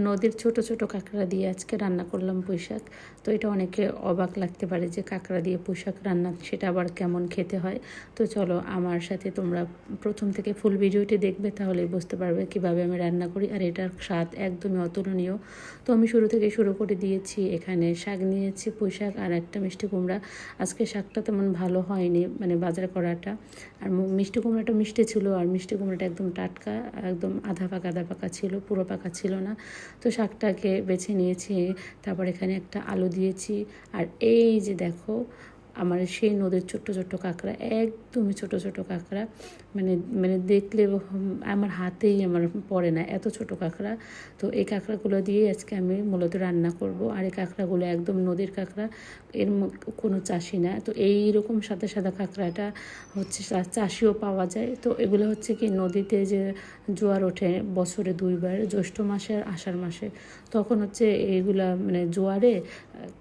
নদীর ছোট ছোট কাঁকড়া দিয়ে আজকে রান্না করলাম পুঁই শাক। তো এটা অনেকে অবাক লাগতে পারে যে কাঁকড়া দিয়ে পুঁই শাক রান্না, সেটা আবার কেমন খেতে হয়। তো চলো আমার সাথে তোমরা প্রথম থেকে ফুল ভিডিওটি দেখবে, তাহলে বুঝতে পারবে কিভাবে আমি রান্না করি। আর এটার স্বাদ একদমই অতুলনীয়। তো আমি শুরু থেকে শুরু করে দিয়েছি। এখানে শাক নিয়েছি, পুঁই শাক আর একটা মিষ্টি কুমড়া। আজকে শাকটা তেমন ভালো হয়নি, মানে বাজার করাটা। আর মিষ্টি কুমড়াটা মিষ্টি ছিল, আর মিষ্টি কুমড়াটা একদম টাটকা, একদম আধা পাকা ছিল, পুরো পাকা ছিল না। তো শাকটাকে বেছে নিয়েছি। তারপর এখানে একটা আলু দিয়েছি। আর এই যে দেখো আমার সেই নদীর ছোট্ট ছোট্ট কাঁকড়া, একদমই ছোট ছোট কাঁকড়া, মানে মানে দেখলে আমার হাতেই আমার পড়ে না, এত ছোট কাঁকড়া। তো এই কাঁকড়াগুলো দিয়ে আজকে আমি মূলত রান্না করব। আর এই কাঁকড়াগুলো একদম নদীর কাঁকড়া, এর কোনো চাষি না। তো এইরকম সাদা সাদা কাঁকড়াটা হচ্ছে চাষিও পাওয়া যায়। তো এগুলো হচ্ছে কি নদীতে যে জোয়ার ওঠে বছরে দুইবার, জ্যৈষ্ঠ মাসে আর আষাঢ় মাসে, তখন হচ্ছে এইগুলা মানে জোয়ারে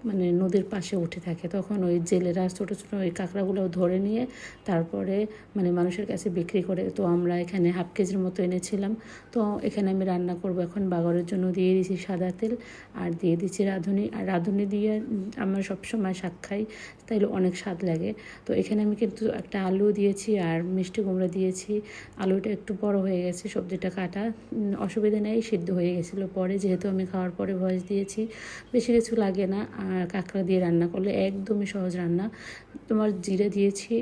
মানে নদীর পাশে উঠে থাকে। তখন ওই জেলেরা ছোটো ছোটো ওই কাঁকড়াগুলো ধরে নিয়ে তারপরে মানে মানুষের কাছে বিক্রি করে। তো আমরা এখানে 1/2 কেজির মতো এনেছিলাম। তো এখানে আমি রান্না করব এখন। বাগারের জন্য দিয়ে দিয়েছি সাদা তেল, আর দিয়ে দিচ্ছি রাঁধুনি। আর রাঁধুনি দিয়ে আমরা সবসময় শাক খাই, তাইলে অনেক স্বাদ লাগে। তো এখানে আমি কিন্তু একটা আলু দিয়েছি আর মিষ্টি কুমড়া দিয়েছি। আলুটা একটু বড় হয়ে গেছে, সবজিটা কাটা অসুবিধা নেই, সিদ্ধ হয়ে গেছিলো পরে, যেহেতু আমি খাওয়ার পরে ভয়েস দিয়েছি। বেশি কিছু লাগে না। আর কাঁকড়া দিয়ে রান্না করলে একদমই সহজ রান্না। তোমার জিরে দিয়েছি,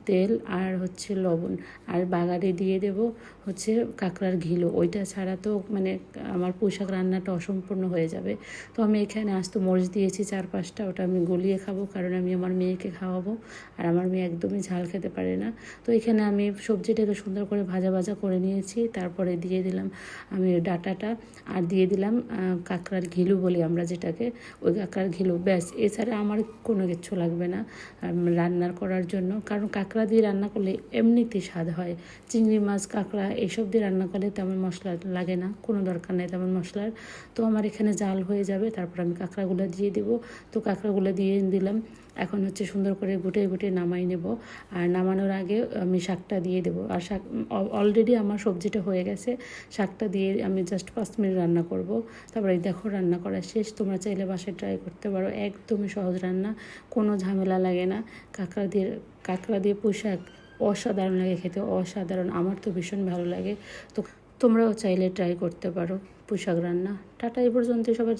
তেল আর হচ্ছে লবণ, আর বাগারে দিয়ে দেব হচ্ছে কাঁকড়ার ঘিলো। ওইটা ছাড়া তো মানে আমার পুঁই শাক রান্নাটা অসম্পূর্ণ হয়ে যাবে। তো আমি এখানে আস্ত মরিচ দিয়েছি 4-5টা, ওটা আমি গলিয়ে খাবো, কারণ আমি আমার মেয়েকে খাওয়াবো। আর আমার মেয়ে একদমই ঝাল খেতে পারে না। তো এখানে আমি সবজিটাকে সুন্দর করে ভাজা ভাজা করে নিয়েছি। তারপরে দিয়ে দিলাম আমি ডাটাটা, আর দিয়ে দিলাম কাঁকড়ার ঘিলু বলি আমরা যেটাকে, ওই কাঁকড়ার ঘিলু। ব্যাস, এছাড়া আমার কোনো কিচ্ছু লাগবে না রান্নার করার জন্য, কারণ কাঁকড়া দিয়ে রান্না করলে এমনিতেই স্বাদ হয়। চিংড়ি মাছ, কাঁকড়া এসব দিয়ে রান্না করলে তেমন মশলা লাগে না, কোনো দরকার নেই তেমন মশলার। তো আমার এখানে জাল হয়ে যাবে, তারপর আমি কাঁকড়াগুলো দিয়ে দেবো। তো কাঁকড়াগুলো দিয়ে দিলাম। এখন হচ্ছে সুন্দর করে গুটিয়ে গুটিয়ে নামাই নেব। আর নামানোর আগে আমি শাকটা দিয়ে দেবো। আর শাক অলরেডি আমার সবজিটা হয়ে গেছে, শাকটা দিয়ে আমি জাস্ট 5 মিনিট রান্না করব। তারপরে দেখো রান্না করা শেষ। তোমরা চাইলে বাসায় ট্রাই করতে পারো, একদমই সহজ রান্না, কোনো ঝামেলা লাগে না। কাঁকড়া দিয়ে পুঁই শাক অসাধারণ লাগে খেতে, অসাধারণ। আমার তো ভীষণ ভালো লাগে। তো তোমরাও চাইলে ট্রাই করতে পারো পুঁই শাক রান্না। টাটা, এই পর্যন্ত সবার।